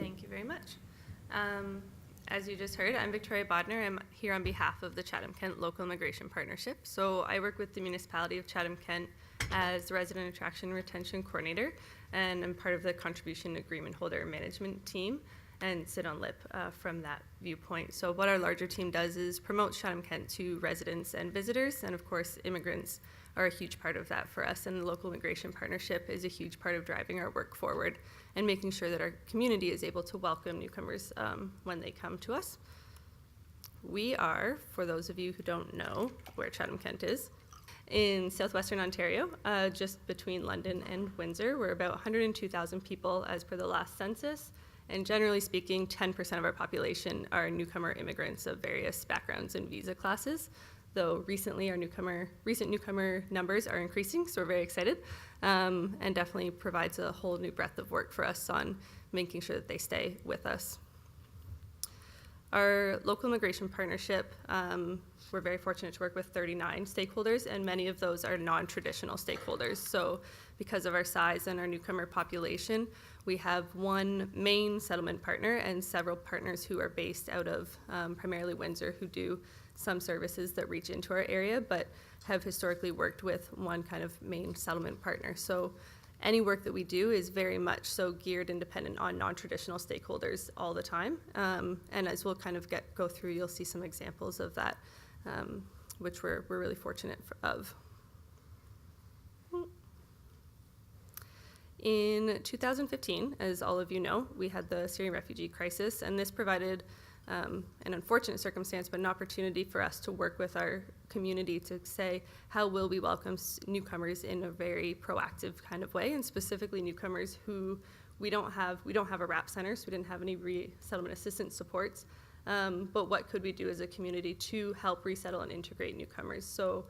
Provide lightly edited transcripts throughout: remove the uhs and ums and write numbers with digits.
Thank you very much. As you just heard, I'm Victoria Bodnar. I'm here on behalf of the Chatham-Kent Local Immigration Partnership. So I work with the municipality of Chatham-Kent as the Resident Attraction Retention Coordinator, and I'm part of the Contribution Agreement Holder Management Team and sit on LIP from that viewpoint. So what our larger team does is promote Chatham-Kent to residents and visitors, and of course immigrants are a huge part of that for us, and the Local Immigration Partnership is a huge part of driving our work forward and making sure that our community is able to welcome newcomers when they come to us. We are, for those of you who don't know where Chatham-Kent is, in southwestern Ontario, just between London and Windsor. We're about 102,000 people as per the last census, and generally speaking, 10% of our population are newcomer immigrants of various backgrounds and visa classes. Though recently our recent newcomer numbers are increasing, so we're very excited, and definitely provides a whole new breadth of work for us on making sure that they stay with us. Our local immigration partnership, we're very fortunate to work with 39 stakeholders, and many of those are non-traditional stakeholders. So because of our size and our newcomer population, we have one main settlement partner and several partners who are based out of primarily Windsor, who do some services that reach into our area, but have historically worked with one kind of main settlement partner. So any work that we do is very much so geared and dependent on non-traditional stakeholders all the time. And as we'll kind of go through, you'll see some examples of that, which we're really fortunate of. In 2015, as all of you know, we had the Syrian refugee crisis, and this provided an unfortunate circumstance, but an opportunity for us to work with our community to say, how will we welcome newcomers in a very proactive kind of way, and specifically newcomers who we don't have a RAP center, so we didn't have any resettlement assistance supports, but what could we do as a community to help resettle and integrate newcomers? So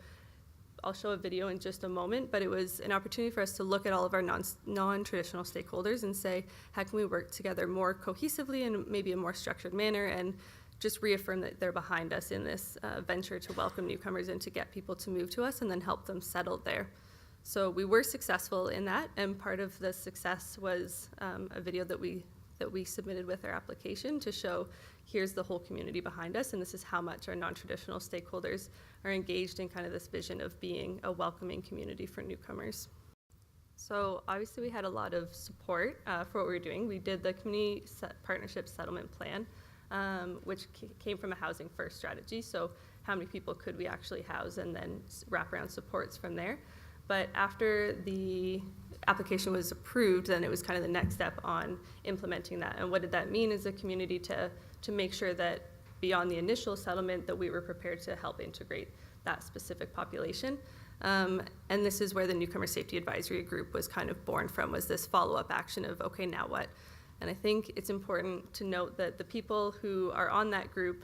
I'll show a video in just a moment, but it was an opportunity for us to look at all of our non-traditional stakeholders and say, how can we work together more cohesively and maybe a more structured manner, and just reaffirm that they're behind us in this venture to welcome newcomers and to get people to move to us and then help them settle there. So we were successful in that, and part of the success was a video that we submitted with our application to show here's the whole community behind us, and this is how much our non-traditional stakeholders are engaged in kind of this vision of being a welcoming community for newcomers. So obviously we had a lot of support for what we were doing. We did the Community Partnership Settlement Plan, which came from a housing first strategy. So how many people could we actually house, and then wraparound supports from there. But after the application was approved, then it was kind of the next step on implementing that. And what did that mean as a community to make sure that beyond the initial settlement that we were prepared to help integrate that specific population. And this is where the Newcomer Safety Advisory Group was kind of born from, was this follow-up action of, okay, now what? And I think it's important to note that the people who are on that group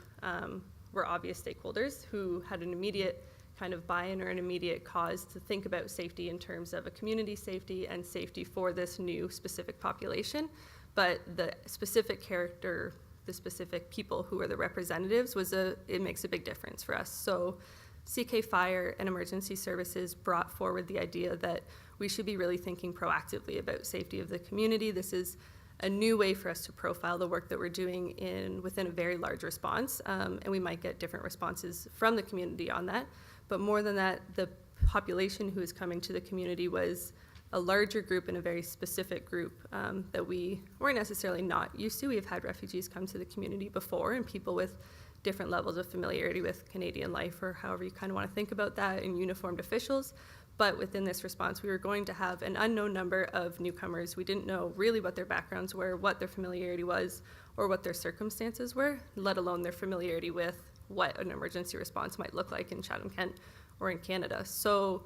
were obvious stakeholders who had an immediate kind of buy-in or an immediate cause to think about safety in terms of a community safety and safety for this new specific population. But the specific character, the specific people who are the representatives, it makes a big difference for us. So CK Fire and Emergency Services brought forward the idea that we should be really thinking proactively about safety of the community. This is a new way for us to profile the work that we're doing within a very large response, and we might get different responses from the community on that. But more than that, the population who is coming to the community was a larger group and a very specific group that we weren't necessarily not used to. We have had refugees come to the community before, and people with different levels of familiarity with Canadian life, or however you kind of want to think about that, and uniformed officials. But within this response, we were going to have an unknown number of newcomers. We didn't know really what their backgrounds were, what their familiarity was, or what their circumstances were, let alone their familiarity with what an emergency response might look like in Chatham-Kent or in Canada. So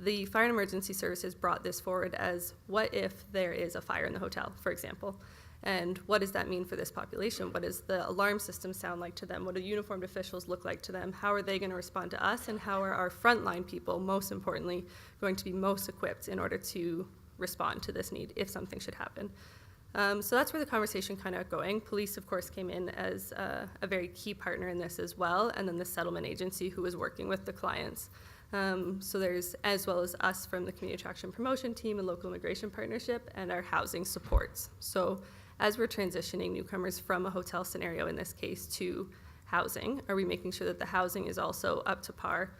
the Fire and Emergency Services brought this forward as, what if there is a fire in the hotel, for example? And what does that mean for this population? What does the alarm system sound like to them? What do uniformed officials look like to them? How are they going to respond to us? And how are our frontline people, most importantly, going to be most equipped in order to respond to this need if something should happen? So that's where the conversation kind of going. Police, of course, came in as a very key partner in this as well, and then the settlement agency who was working with the clients. So there's, as well as us from the Community Attraction Promotion Team and Local Immigration Partnership, and our housing supports. So as we're transitioning newcomers from a hotel scenario, in this case, to housing, are we making sure that the housing is also up to par?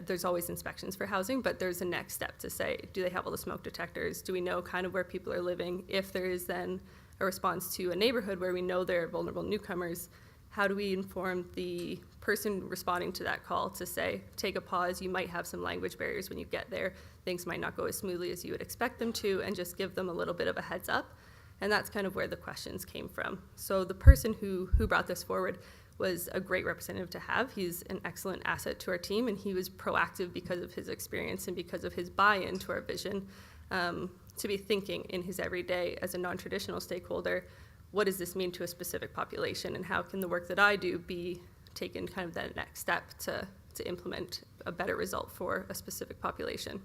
There's always inspections for housing, but there's a next step to say, do they have all the smoke detectors? Do we know kind of where people are living? If there is then a response to a neighborhood where we know there are vulnerable newcomers, how do we inform the person responding to that call to say, take a pause, you might have some language barriers when you get there, things might not go as smoothly as you would expect them to, and just give them a little bit of a heads up. And that's kind of where the questions came from. So the person who brought this forward was a great representative to have. He's an excellent asset to our team, and he was proactive because of his experience and because of his buy-in to our vision, to be thinking in his everyday as a non-traditional stakeholder, what does this mean to a specific population, and how can the work that I do be taken kind of that next step to implement a better result for a specific population.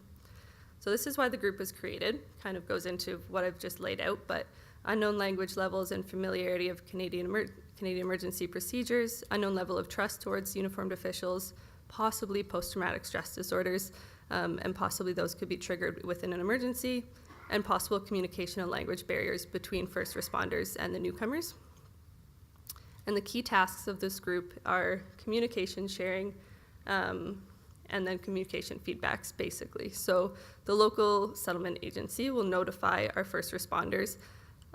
So this is why the group was created, kind of goes into what I've just laid out, but unknown language levels and familiarity of Canadian emergency procedures, unknown level of trust towards uniformed officials, possibly post-traumatic stress disorders, and possibly those could be triggered within an emergency, and possible communication and language barriers between first responders and the newcomers. And the key tasks of this group are communication sharing, and then communication feedbacks, basically. So the local settlement agency will notify our first responders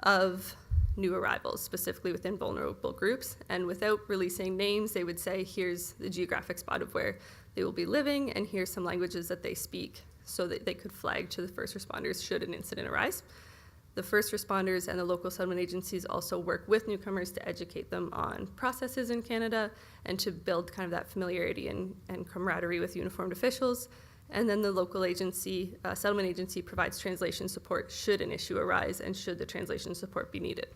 of new arrivals, specifically within vulnerable groups, and without releasing names, they would say, here's the geographic spot of where they will be living, and here's some languages that they speak, so that they could flag to the first responders should an incident arise. The first responders and the local settlement agencies also work with newcomers to educate them on processes in Canada and to build kind of that familiarity and camaraderie with uniformed officials. And then the local agency, settlement agency, provides translation support should an issue arise and should the translation support be needed.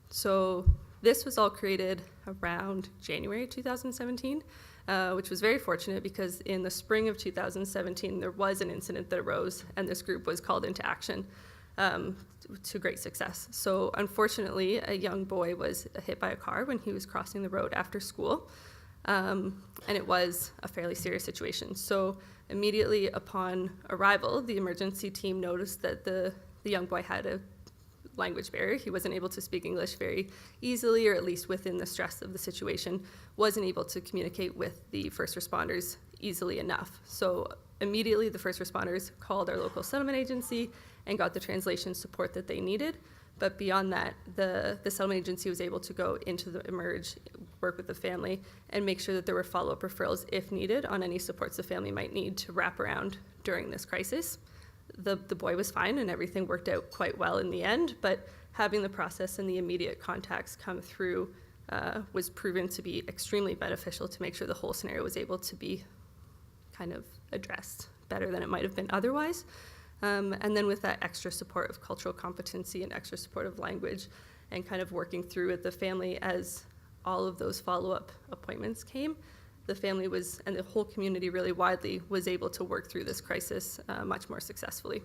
So this was all created around January 2017, which was very fortunate because in the spring of 2017, there was an incident that arose and this group was called into action to great success. So unfortunately, a young boy was hit by a car when he was crossing the road after school. And it was a fairly serious situation. So immediately upon arrival, the emergency team noticed that the young boy had a language barrier. He wasn't able to speak English very easily, or at least within the stress of the situation, wasn't able to communicate with the first responders easily enough. So immediately the first responders called our local settlement agency and got the translation support that they needed. But beyond that, the settlement agency was able to go into the emerge, work with the family, and make sure that there were follow-up referrals if needed on any supports the family might need to wrap around during this crisis. The boy was fine and everything worked out quite well in the end, but having the process and the immediate contacts come through was proven to be extremely beneficial to make sure the whole scenario was able to be kind of addressed better than it might have been otherwise. And then with that extra support of cultural competency and extra support of language and kind of working through with the family as all of those follow-up appointments came, the family was, and the whole community really widely, was able to work through this crisis much more successfully.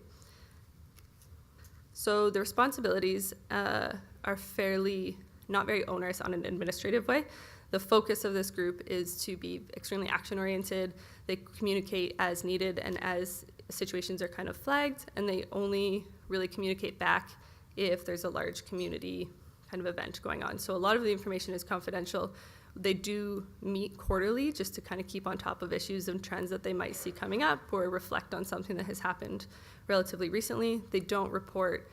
So the responsibilities are fairly, not very onerous on an administrative way. The focus of this group is to be extremely action-oriented. They communicate as needed and as situations are kind of flagged, and they only really communicate back if there's a large community kind of event going on. So a lot of the information is confidential. They do meet quarterly just to kind of keep on top of issues and trends that they might see coming up or reflect on something that has happened relatively recently. They don't report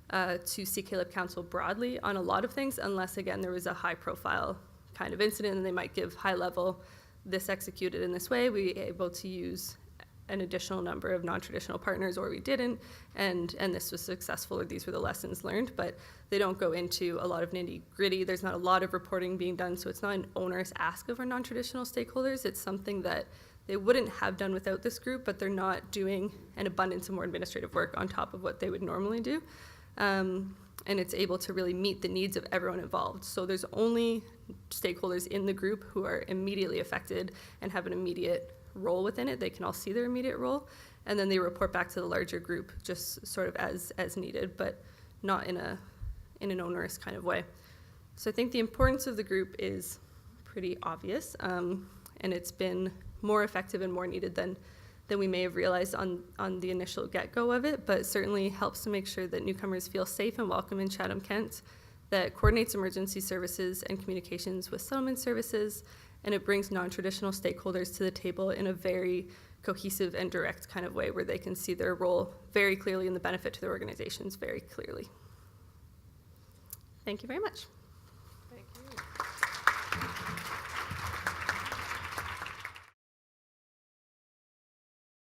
to CCALIP Council broadly on a lot of things unless, again, there was a high-profile kind of incident, and they might give high-level, this executed in this way, we were able to use an additional number of non-traditional partners, or we didn't, and this was successful, or these were the lessons learned, but they don't go into a lot of nitty-gritty. There's not a lot of reporting being done, so it's not an onerous ask of our non-traditional stakeholders. It's something that they wouldn't have done without this group, but they're not doing an abundance of more administrative work on top of what they would normally do. And it's able to really meet the needs of everyone involved. So there's only stakeholders in the group who are immediately affected and have an immediate role within it. They can all see their immediate role, and then they report back to the larger group just sort of as needed, but not in an onerous kind of way. So I think the importance of the group is pretty obvious, and it's been more effective and more needed than than we may have realized on the initial get-go of it, but certainly helps to make sure that newcomers feel safe and welcome in Chatham-Kent, that coordinates emergency services and communications with settlement services, and it brings non-traditional stakeholders to the table in a very cohesive and direct kind of way where they can see their role very clearly and the benefit to their organizations very clearly. Thank you very much. Thank you.